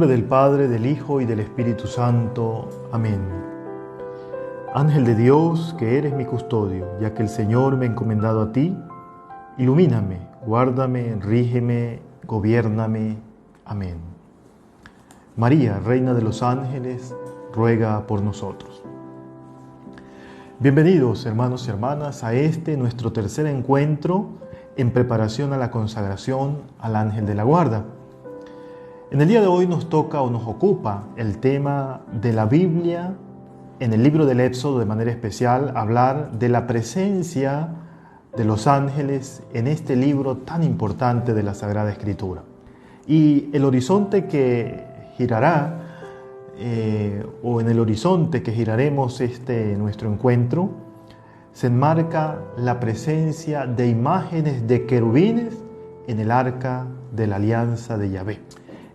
nombre del Padre, del Hijo y del Espíritu Santo. Amén. Ángel de Dios, que eres mi custodio, ya que el Señor me ha encomendado a ti, ilumíname, guárdame, rígeme, gobiérname. Amén. María, Reina de los Ángeles, ruega por nosotros. Bienvenidos, hermanos y hermanas, a nuestro tercer encuentro en preparación a la consagración al Ángel de la Guarda. En el día de hoy nos toca o nos ocupa el tema de la Biblia, en el libro del Éxodo de manera especial, hablar de la presencia de los ángeles en este libro tan importante de la Sagrada Escritura. Y el horizonte que girará, o en el horizonte que giraremos nuestro encuentro, se enmarca la presencia de imágenes de querubines en el arca de la alianza de Yahvé.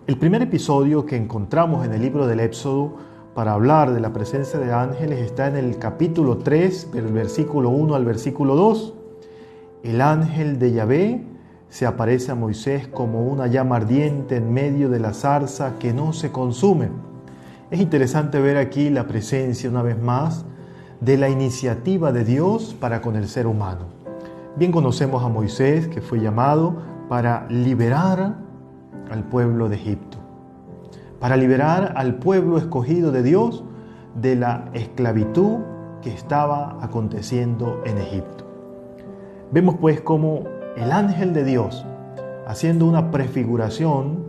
El primer episodio que encontramos en el libro del Éxodo para hablar de la presencia de ángeles está en el capítulo 3, del versículo 1 al versículo 2. El ángel de Yahvé se aparece a Moisés como una llama ardiente en medio de la zarza que no se consume. Es interesante ver aquí la presencia, una vez más, de la iniciativa de Dios para con el ser humano. Bien conocemos a Moisés, que fue llamado para liberar al pueblo de Egipto, para liberar al pueblo escogido de Dios de la esclavitud que estaba aconteciendo en Egipto. Vemos pues cómo el ángel de Dios, haciendo una prefiguración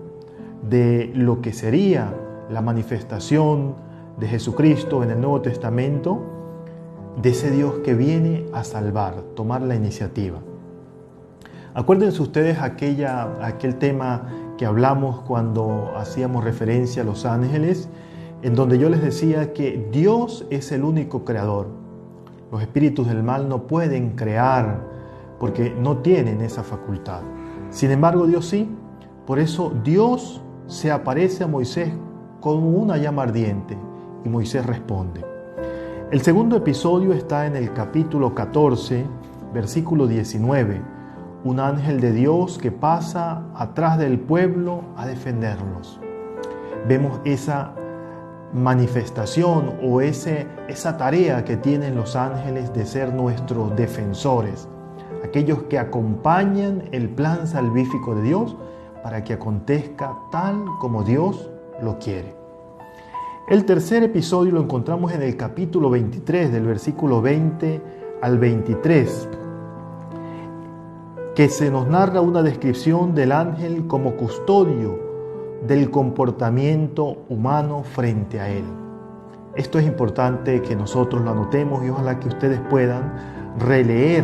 de lo que sería la manifestación de Jesucristo en el Nuevo Testamento, de ese Dios que viene a salvar, tomar la iniciativa. Acuérdense ustedes aquel tema que hablamos cuando hacíamos referencia a los ángeles, en donde yo les decía que Dios es el único creador. Los espíritus del mal no pueden crear porque no tienen esa facultad. Sin embargo, Dios sí. Por eso Dios se aparece a Moisés como una llama ardiente y Moisés responde. El segundo episodio está en el capítulo 14, versículo 19. Un ángel de Dios que pasa atrás del pueblo a defenderlos. Vemos esa manifestación o esa tarea que tienen los ángeles de ser nuestros defensores, aquellos que acompañan el plan salvífico de Dios para que acontezca tal como Dios lo quiere. El tercer episodio lo encontramos en el capítulo 23, del versículo 20 al 23, que se nos narra una descripción del ángel como custodio del comportamiento humano frente a él. Esto es importante que nosotros lo anotemos y ojalá que ustedes puedan releer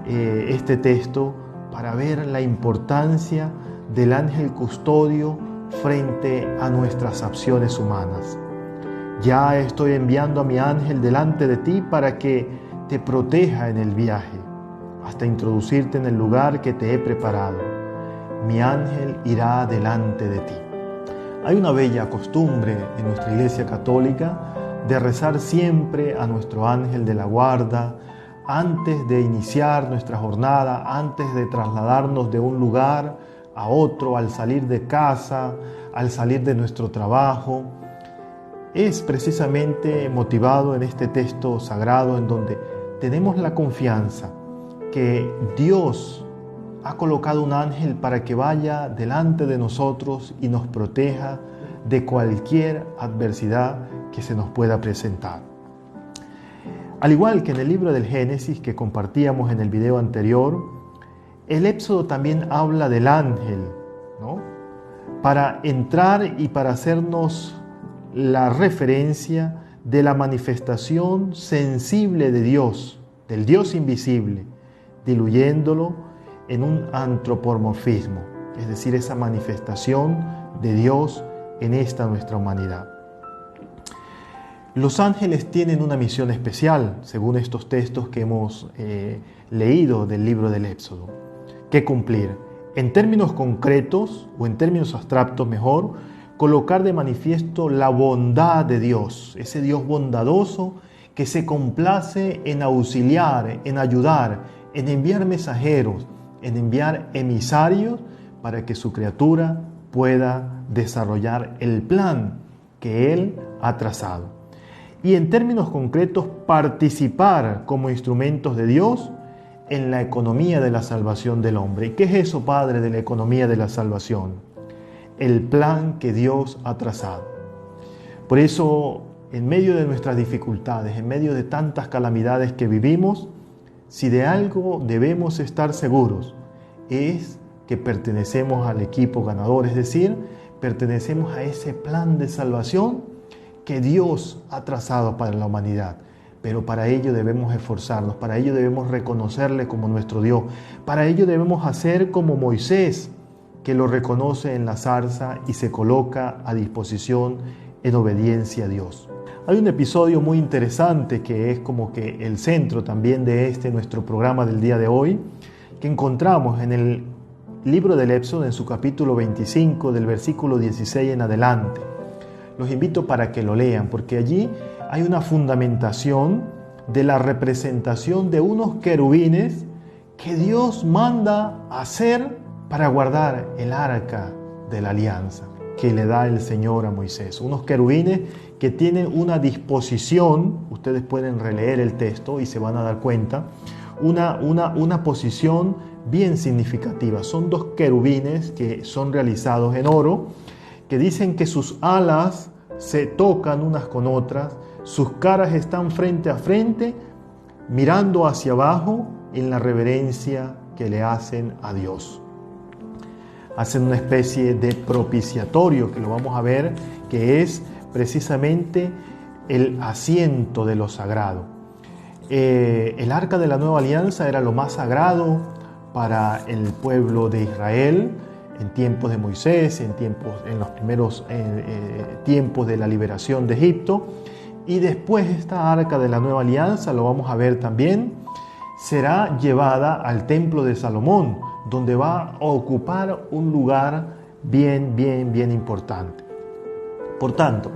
este texto para ver la importancia del ángel custodio frente a nuestras acciones humanas. Ya estoy enviando a mi ángel delante de ti para que te proteja en el viaje, hasta introducirte en el lugar que te he preparado. Mi ángel irá delante de ti. Hay una bella costumbre en nuestra Iglesia Católica de rezar siempre a nuestro ángel de la guarda antes de iniciar nuestra jornada, antes de trasladarnos de un lugar a otro, al salir de casa, al salir de nuestro trabajo. Es precisamente motivado en este texto sagrado en donde tenemos la confianza que Dios ha colocado un ángel para que vaya delante de nosotros y nos proteja de cualquier adversidad que se nos pueda presentar. Al igual que en el libro del Génesis que compartíamos en el video anterior, el Éxodo también habla del ángel, ¿no? Para entrar y para hacernos la referencia de la manifestación sensible de Dios, del Dios invisible, diluyéndolo en un antropomorfismo, es decir, esa manifestación de Dios en esta nuestra humanidad. Los ángeles tienen una misión especial, según estos textos que hemos leído del libro del Éxodo, que cumplir. En términos concretos, o en términos abstractos mejor, colocar de manifiesto la bondad de Dios, ese Dios bondadoso que se complace en auxiliar, en ayudar, en enviar mensajeros, en enviar emisarios para que su criatura pueda desarrollar el plan que Él ha trazado. Y en términos concretos, participar como instrumentos de Dios en la economía de la salvación del hombre. ¿Qué es eso, Padre, de la economía de la salvación? El plan que Dios ha trazado. Por eso, en medio de nuestras dificultades, en medio de tantas calamidades que vivimos, si de algo debemos estar seguros, es que pertenecemos al equipo ganador, es decir, pertenecemos a ese plan de salvación que Dios ha trazado para la humanidad. Pero para ello debemos esforzarnos, para ello debemos reconocerle como nuestro Dios, para ello debemos hacer como Moisés, que lo reconoce en la zarza y se coloca a disposición en obediencia a Dios. Hay un episodio muy interesante que es como que el centro también de nuestro programa del día de hoy, que encontramos en el libro del Éxodo, en su capítulo 25, del versículo 16 en adelante. Los invito para que lo lean, porque allí hay una fundamentación de la representación de unos querubines que Dios manda hacer para guardar el arca de la alianza que le da el Señor a Moisés. Unos querubines que tienen una disposición, ustedes pueden releer el texto y se van a dar cuenta, una posición bien significativa. Son dos querubines que son realizados en oro, que dicen que sus alas se tocan unas con otras, sus caras están frente a frente, mirando hacia abajo en la reverencia que le hacen a Dios. Hacen una especie de propiciatorio, que lo vamos a ver, que es precisamente el asiento de lo sagrado. El arca de la nueva alianza era lo más sagrado para el pueblo de Israel en tiempos de Moisés, en los primeros tiempos de la liberación de Egipto. Y después esta arca de la nueva alianza, lo vamos a ver también, será llevada al templo de Salomón, donde va a ocupar un lugar bien importante. Por tanto,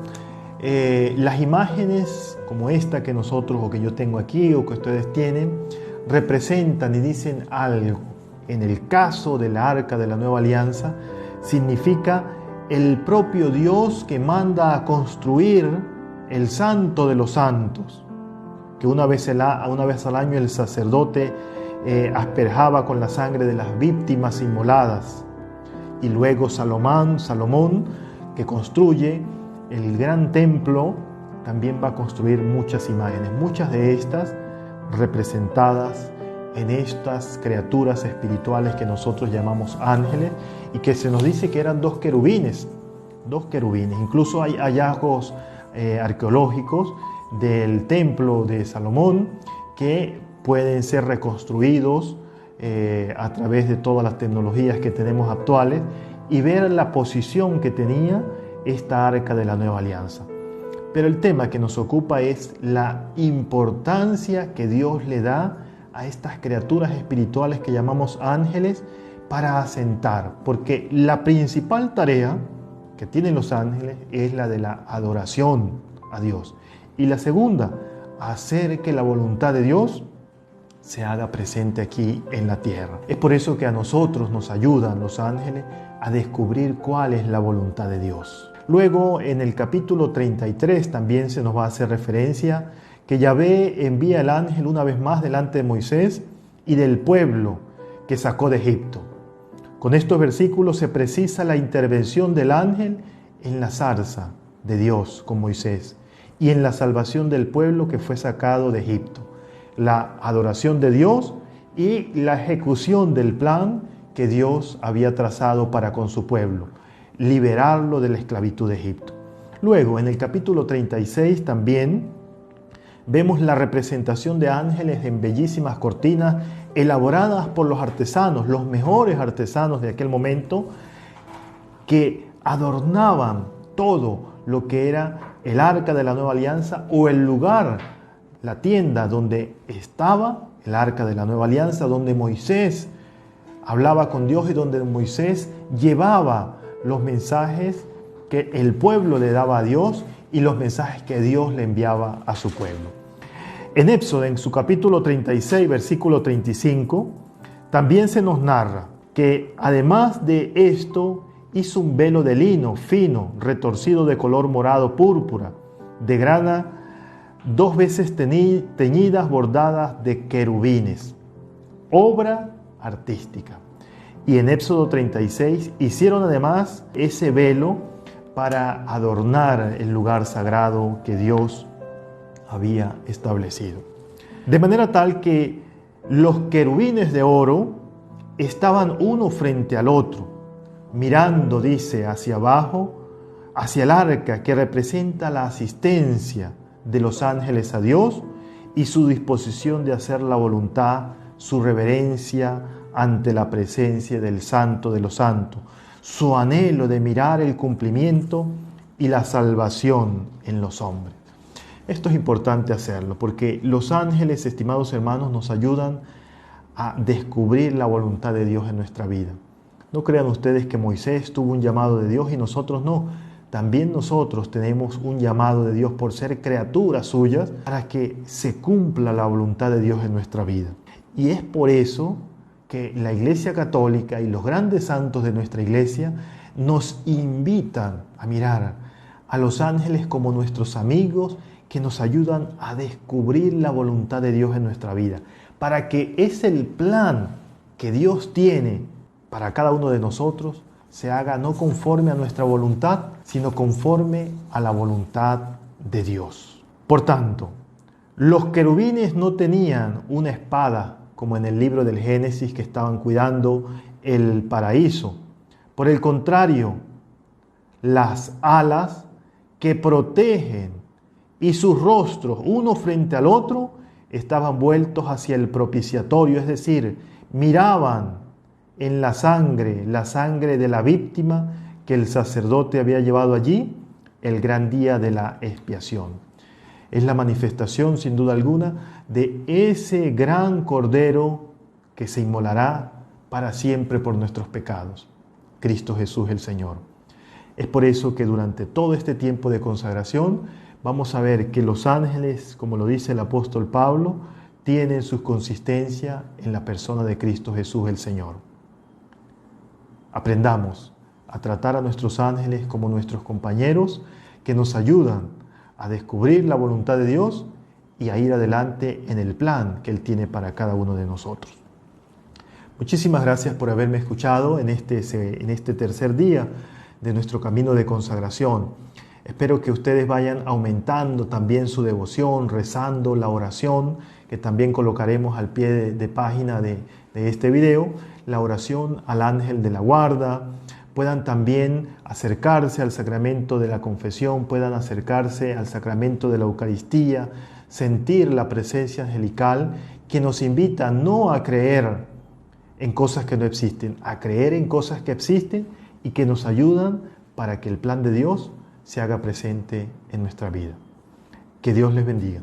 las imágenes como esta que nosotros, o que yo tengo aquí, o que ustedes tienen, representan y dicen algo. En el caso del arca de la nueva alianza, significa el propio Dios que manda a construir el santo de los santos, que una vez al año el sacerdote asperjaba con la sangre de las víctimas inmoladas. Y luego Salomón, que construye el gran templo, también va a construir muchas imágenes, muchas de estas representadas en estas criaturas espirituales que nosotros llamamos ángeles, y que se nos dice que eran dos querubines. Incluso hay hallazgos arqueológicos del templo de Salomón que pueden ser reconstruidos a través de todas las tecnologías que tenemos actuales, y ver la posición que tenía esta arca de la nueva alianza. Pero el tema que nos ocupa es la importancia que Dios le da a estas criaturas espirituales que llamamos ángeles para asentar, porque la principal tarea que tienen los ángeles es la de la adoración a Dios, y la segunda, hacer que la voluntad de Dios se haga presente aquí en la tierra. Es por eso que a nosotros nos ayudan los ángeles a descubrir cuál es la voluntad de Dios. Luego, en el capítulo 33 también se nos va a hacer referencia que Yahvé envía el ángel una vez más delante de Moisés y del pueblo que sacó de Egipto. Con estos versículos se precisa la intervención del ángel en la zarza de Dios con Moisés y en la salvación del pueblo que fue sacado de Egipto, la adoración de Dios y la ejecución del plan que Dios había trazado para con su pueblo, liberarlo de la esclavitud de Egipto. Luego, en el capítulo 36 también vemos la representación de ángeles en bellísimas cortinas elaboradas por los artesanos, los mejores artesanos de aquel momento, que adornaban todo lo que era el arca de la nueva alianza, o el lugar, la tienda donde estaba el arca de la nueva alianza, donde Moisés hablaba con Dios y donde Moisés llevaba los mensajes que el pueblo le daba a Dios y los mensajes que Dios le enviaba a su pueblo. En Éxodo, en su capítulo 36, versículo 35, también se nos narra que además de esto hizo un velo de lino fino, retorcido de color morado púrpura, de grana 2 veces teñidas, bordadas de querubines. Obra artística. Y en Éxodo 36 hicieron además ese velo para adornar el lugar sagrado que Dios había establecido. De manera tal que los querubines de oro estaban uno frente al otro, mirando, dice, hacia abajo, hacia el arca que representa la asistencia de los ángeles a Dios y su disposición de hacer la voluntad, su reverencia ante la presencia del Santo de los Santos, su anhelo de mirar el cumplimiento y la salvación en los hombres. Esto es importante hacerlo porque los ángeles, estimados hermanos, nos ayudan a descubrir la voluntad de Dios en nuestra vida. No crean ustedes que Moisés tuvo un llamado de Dios y nosotros no. También nosotros tenemos un llamado de Dios por ser criaturas suyas para que se cumpla la voluntad de Dios en nuestra vida. Y es por eso que la Iglesia Católica y los grandes santos de nuestra Iglesia nos invitan a mirar a los ángeles como nuestros amigos que nos ayudan a descubrir la voluntad de Dios en nuestra vida, para que es el plan que Dios tiene para cada uno de nosotros se haga no conforme a nuestra voluntad, sino conforme a la voluntad de Dios. Por tanto, los querubines no tenían una espada como en el libro del Génesis que estaban cuidando el paraíso. Por el contrario, las alas que protegen y sus rostros uno frente al otro estaban vueltos hacia el propiciatorio, es decir, miraban en la sangre de la víctima que el sacerdote había llevado allí el gran día de la expiación. Es la manifestación, sin duda alguna, de ese gran Cordero que se inmolará para siempre por nuestros pecados, Cristo Jesús el Señor. Es por eso que durante todo este tiempo de consagración vamos a ver que los ángeles, como lo dice el apóstol Pablo, tienen su consistencia en la persona de Cristo Jesús el Señor. Aprendamos a tratar a nuestros ángeles como nuestros compañeros que nos ayudan a descubrir la voluntad de Dios y a ir adelante en el plan que Él tiene para cada uno de nosotros. Muchísimas gracias por haberme escuchado en este tercer día de nuestro camino de consagración. Espero que ustedes vayan aumentando también su devoción, rezando la oración, que también colocaremos al pie de página de este video, la oración al ángel de la guarda. Puedan también acercarse al sacramento de la confesión, puedan acercarse al sacramento de la Eucaristía, sentir la presencia angelical que nos invita no a creer en cosas que no existen, a creer en cosas que existen y que nos ayudan para que el plan de Dios se haga presente en nuestra vida. Que Dios les bendiga.